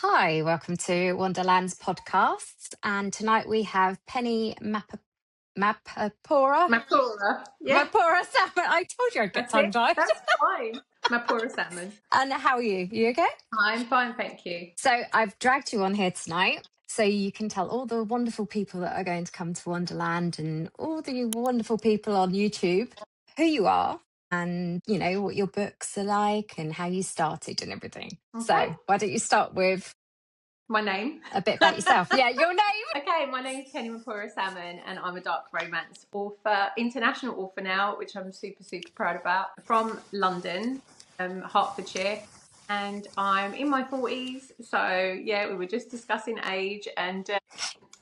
Hi, welcome to Wonderland's podcast. And tonight we have Penny Mappoura Mappoura, yeah, Mappoura Salmon. I told you I'd get that's it. tongue tied. That's fine. Mappoura Salmon. And how are you? You okay? I'm fine, thank you. So I've dragged you on here tonight so you can tell all the wonderful people that are going to come to Wonderland and all the wonderful people on YouTube who you are and, what your books are like and how you started and everything. Okay. So why don't you start with My name. a bit about yourself? Yeah, your name. Okay, my name's Penny Mappoura Salmon, and I'm a dark romance author, international author now, which I'm super, super proud about. From London, Hertfordshire, and I'm in my 40s. So yeah, we were just discussing age, and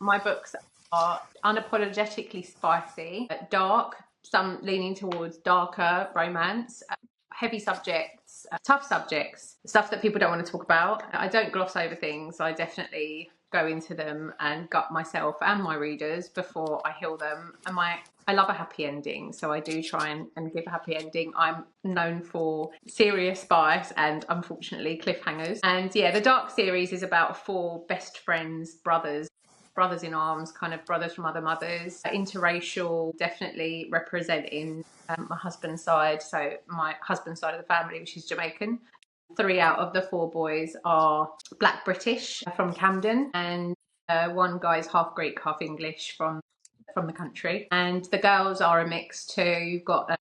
my books are unapologetically spicy, dark, some leaning towards darker romance, heavy subjects, tough subjects, stuff that people don't want to talk about. I don't gloss over things. I definitely go into them and gut myself and my readers before I heal them. And I love a happy ending, so I do try and give a happy ending. I'm known for serious spice and unfortunately cliffhangers. And yeah, the Dark series is about four best friends, brothers in arms, kind of brothers from other mothers, interracial, definitely representing my husband's side. So my husband's side of the family, which is Jamaican. 3 out of the 4 boys are Black British from Camden, and one guy's half Greek, half English from the country. And the girls are a mix too. You've got a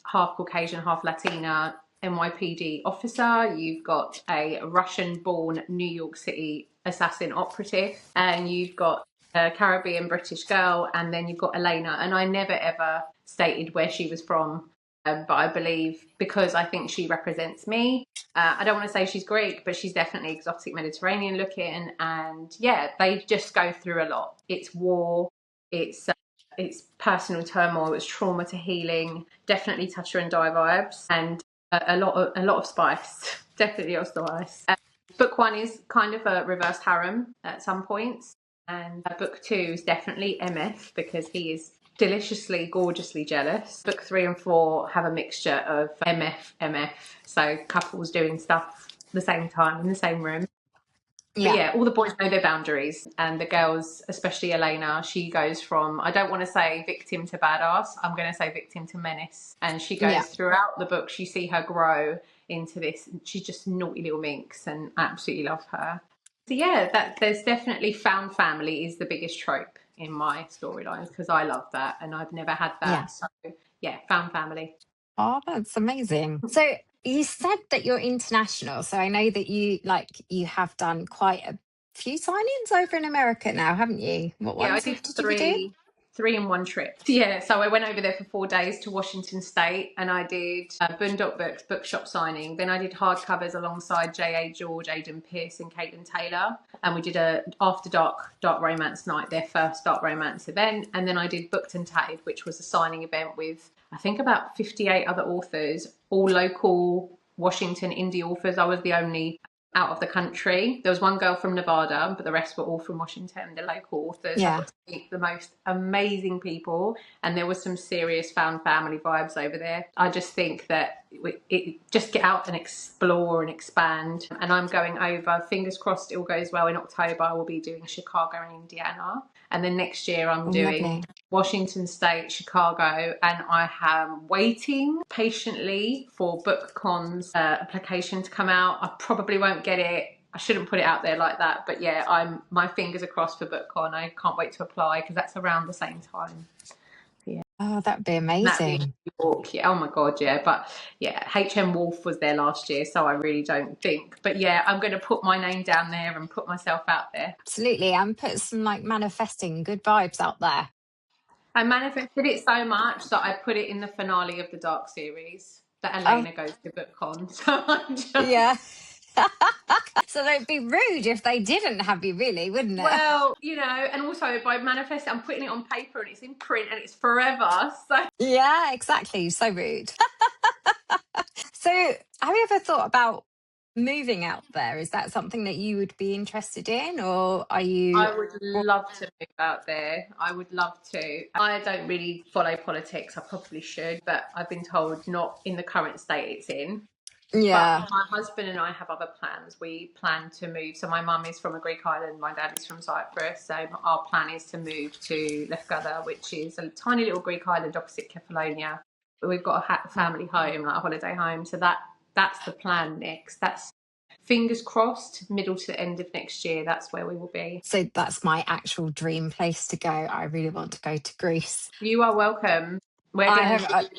half Caucasian, half Latina NYPD officer. You've got a Russian-born New York City assassin operative, and you've got a Caribbean British girl, and then you've got Elena. And I never ever stated where she was from, but I believe because I think she represents me. I don't want to say she's Greek, but she's definitely exotic Mediterranean looking. And yeah, they just go through a lot. It's war, it's personal turmoil, it's trauma to healing, definitely touch her and die vibes, and a lot of spice, definitely a lot of spice. Book 1 is kind of a reverse harem at some points, and book 2 is definitely MF because he is deliciously, gorgeously jealous. Book 3 and 4 have a mixture of MF, so couples doing stuff at the same time in the same room. But yeah, all the boys know their boundaries, and the girls, especially Elena, she goes from, I don't want to say victim to badass, I'm going to say victim to menace. And she goes throughout the book, you see her grow into this. She's just naughty little minx, and I absolutely love her. So yeah, there's definitely found family is the biggest trope in my storylines because I love that, and I've never had that. Yeah. So yeah, found family. Oh, that's amazing. So you said that you're international. So I know that you have done quite a few signings over in America now, haven't you? What Yeah, I ones did did you do? three in one trip. Yeah, so I went over there for 4 days to Washington State, and I did Boondock Books bookshop signing. Then I did hardcovers alongside J.A. George, Aidan Pierce, and Caitlin Taylor, and we did a after dark romance night, their first dark romance event. And then I did Booked and Tatted, which was a signing event with I think about 58 other authors, all local Washington indie authors. I was the only out of the country. There was one girl from Nevada, but the rest were all from Washington, the local authors. I got to meet the most amazing people, and there was some serious found family vibes over there. I just think that just get out and explore and expand. And I'm going over, fingers crossed it all goes well, in October I will be doing Chicago and Indiana. And then next year I'm doing Washington State, Chicago, and I am waiting patiently for BookCon's application to come out. I probably won't get it. I shouldn't put it out there like that, but yeah, my fingers are crossed for BookCon. I can't wait to apply because that's around the same time. Yeah. Oh, that'd be amazing. New York. Yeah. Oh my God, yeah. But yeah, HM Wolf was there last year, so I really don't think. But yeah, I'm going to put my name down there and put myself out there. Absolutely. And put some manifesting good vibes out there. I manifested it so much that I put it in the finale of the Dark series that Elena goes to BookCon. So I'm just... Yeah. So they'd be rude if they didn't have you, really, wouldn't it? Well, and also by manifesting, I'm putting it on paper and it's in print and it's forever. So yeah, exactly. So rude. So have you ever thought about moving out there? Is that something that you would be interested in, or are you? I would love to move out there. I would love to. I don't really follow politics. I probably should, but I've been told not in the current state it's in. But Yeah. my husband and I have other plans. We plan to move. So my mum is from a Greek island, my dad is from Cyprus. So our plan is to move to Lefkada, which is a tiny little Greek island opposite Kefalonia. But we've got a family home, like a holiday home. So that's the plan next. That's fingers crossed, middle to the end of next year. That's where we will be. So that's my actual dream place to go. I really want to go to Greece. You are welcome. We're I gonna have do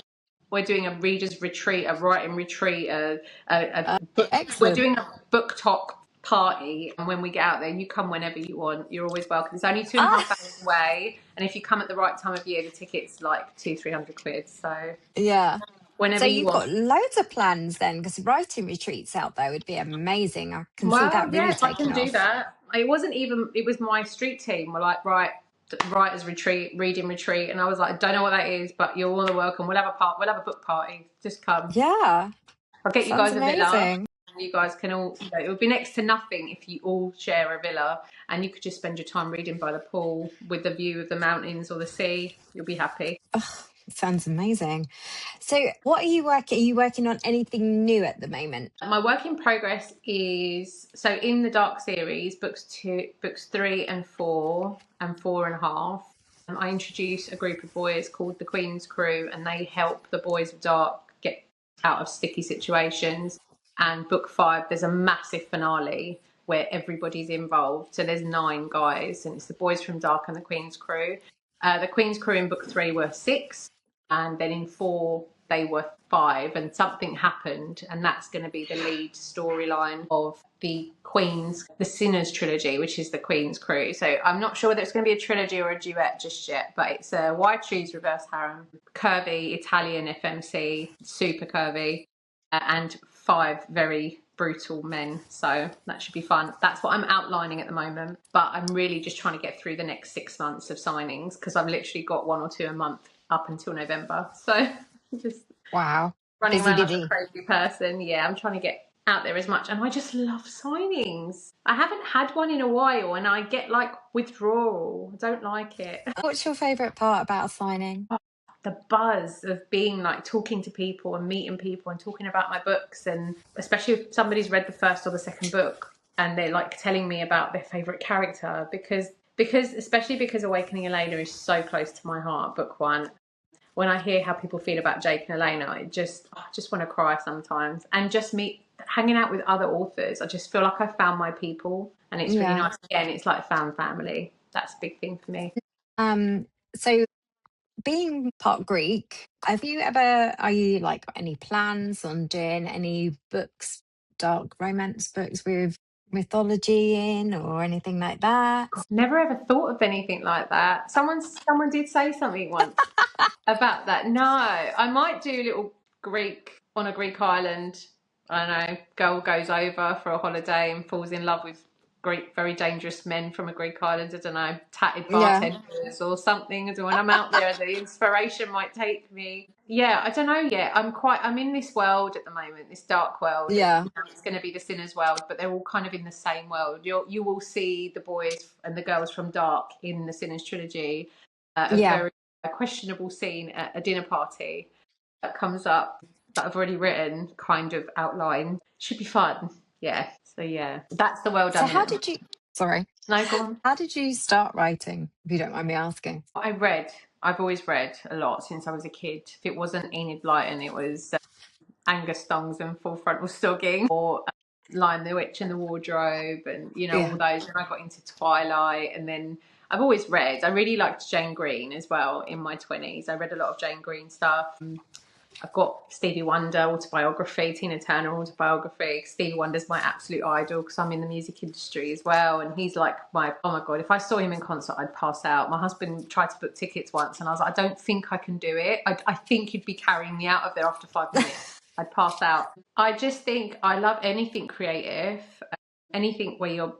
we're doing a readers retreat, a writing retreat, a book. We're excellent. doing a book talk party, and when we get out there, you come whenever you want. You're always welcome. It's only two and a Ah, half hours away, and if you come at the right time of year, the ticket's like 200-300 quid. So yeah. So whenever you you've got want. loads of plans then, because writing retreats out there would be amazing. I can see Well, that really yes, I taking can do off. that. It wasn't even. It was my street team. We're like, right, writers retreat, reading retreat, and I was like, I don't know what that is, but you're all welcome. We'll have a book party. Just come. Yeah, I'll get you sounds guys a villa. amazing. You guys can all, it would be next to nothing if you all share a villa and you could just spend your time reading by the pool with the view of the mountains or the sea. You'll be happy. Ugh, sounds amazing. So what are you working? Are you working on anything new at the moment? My work in progress is so in the Dark series, books 3 and 4 and 4.5. I introduce a group of boys called the Queen's Crew, and they help the boys of Dark get out of sticky situations. And book 5, there's a massive finale where everybody's involved. So there's 9 guys, and it's the boys from Dark and the Queen's Crew. The Queen's Crew in book 3 were 6, and then in 4 they were 5, and something happened, and that's going to be the lead storyline of the Sinners trilogy, which is the Queen's Crew. So I'm not sure whether it's going to be a trilogy or a duet just yet, but it's a wide shoes reverse harem, curvy Italian FMC, super curvy, and 5 very brutal men. So that should be fun. That's what I'm outlining at the moment, but I'm really just trying to get through the next 6 months of signings, because I've literally got 1 or 2 a month up until November. So just Wow, running busy, around like a busy. crazy person. Yeah, I'm trying to get out there as much, and I just love signings. I haven't had one in a while, and I get like withdrawal. I don't like it. What's your favourite part about signing? The buzz of being like talking to people and meeting people and talking about my books, and especially if somebody's read the first or the second book and they're like telling me about their favorite character, because especially because Awakening Elena is so close to my heart, book 1. When I hear how people feel about Jake and Elena, I just want to cry sometimes. And just hanging out with other authors, I just feel like I found my people, and it's really Yeah. nice. Again, it's like found family. That's a big thing for me. So being part Greek, are you like got any plans on doing any books, dark romance books with mythology in or anything like that? Never ever thought of anything like that. Someone did say something once about that. No, I might do a little Greek on a Greek island. I don't know, girl goes over for a holiday and falls in love with Greek, very dangerous men from a Greek island. I don't know, tatted Yeah. bartenders or something. And when I'm out there, the inspiration might take me. Yeah, I don't know yet. I'm in this world at the moment, this dark world, and Yeah. it's going to be the Sinners world, but they're all kind of in the same world. You will see the boys and the girls from Dark in the Sinners trilogy. A Yeah. very questionable scene at a dinner party that comes up that I've already written, kind of outlined. Should be fun. Yeah. So yeah, that's the world So I'm in how at the moment. did you sorry. No, go on. How did you start writing, if you don't mind me asking? I've always read a lot since I was a kid. If it wasn't Enid Blyton, it was Angus Thongs and Full Frontal Stogging, or Lion the Witch and the Wardrobe, and all Yeah. those. And I got into Twilight, and then I've always read. I really liked Jane Green as well in my 20s. I read a lot of Jane Green stuff. I've got Stevie Wonder autobiography, Tina Turner autobiography. Stevie Wonder's my absolute idol because I'm in the music industry as well, and he's like oh my god, if I saw him in concert I'd pass out. My husband tried to book tickets once and I was like, I don't think I can do it. I think you'd be carrying me out of there after 5 minutes. I'd pass out. I just think I love anything creative, anything where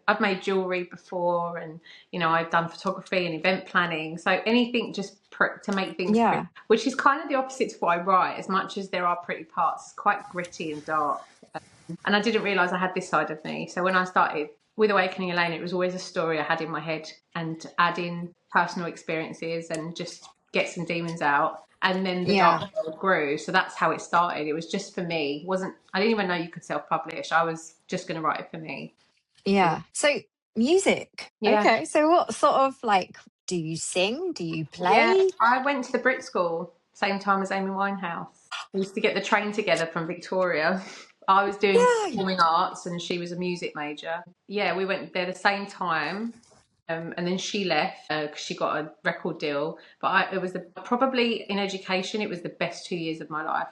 I've made jewelry before, and I've done photography and event planning, so anything just to make things pretty, Yeah. which is kind of the opposite to what I write. As much as there are pretty parts, it's quite gritty and dark, and I didn't realize I had this side of me. So when I started with Awakening Elaine, it was always a story I had in my head, and add in personal experiences and just get some demons out. And then the dark Yeah. world grew. So that's how it started. It was just for me. I didn't even know you could self-publish. I was just going to write it for me. Yeah. So music. Yeah. Okay. So what sort of like do you sing? Do you Yeah. play? I went to the Brit School same time as Amy Winehouse. We used to get the train together from Victoria. I was doing Yeah. performing arts and she was a music major. Yeah, we went there the same time. And then she left because she got a record deal. But it was probably in education, it was the best 2 years of my life.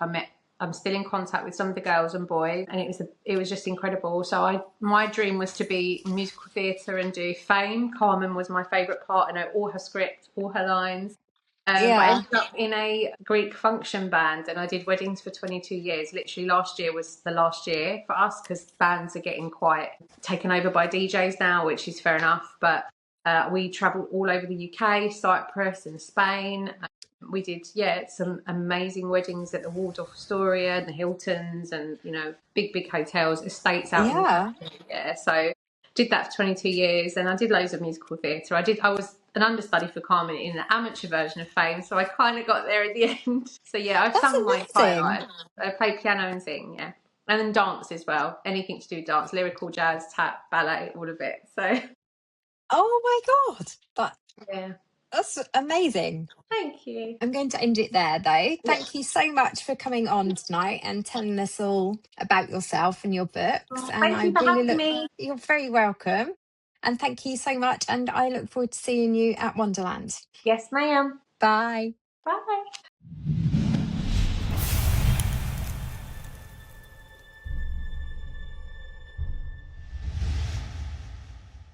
I'm still in contact with some of the girls and boys, and it was just incredible. So my dream was to be in musical theatre and do Fame. Carmen was my favourite part. I know all her script, all her lines. But I Yeah. ended up in a Greek function band and I did weddings for 22 years. Literally last year was the last year for us because bands are getting quite taken over by DJs now, which is fair enough. But we travelled all over the UK, Cyprus and Spain. We did, some amazing weddings at the Waldorf Astoria and the Hiltons and, big hotels, estates out in the Yeah. country. Yeah, so did that for 22 years and I did loads of musical theatre. I was an understudy for Carmen in the amateur version of Fame, so I kind of got there at the end. So yeah, I've That's sung my entire amazing. life. I play piano and sing, yeah. And then dance as well. Anything to do with dance, lyrical, jazz, tap, ballet, all of it. So Oh my God. yeah. That's amazing. Thank you. I'm going to end it there, though. Yeah. Thank you so much for coming on tonight and telling us all about yourself and your books. Well, And thank I you for really having look, me. you're very welcome. And thank you so much. And I look forward to seeing you at Wonderland. Yes, ma'am. Bye. Bye.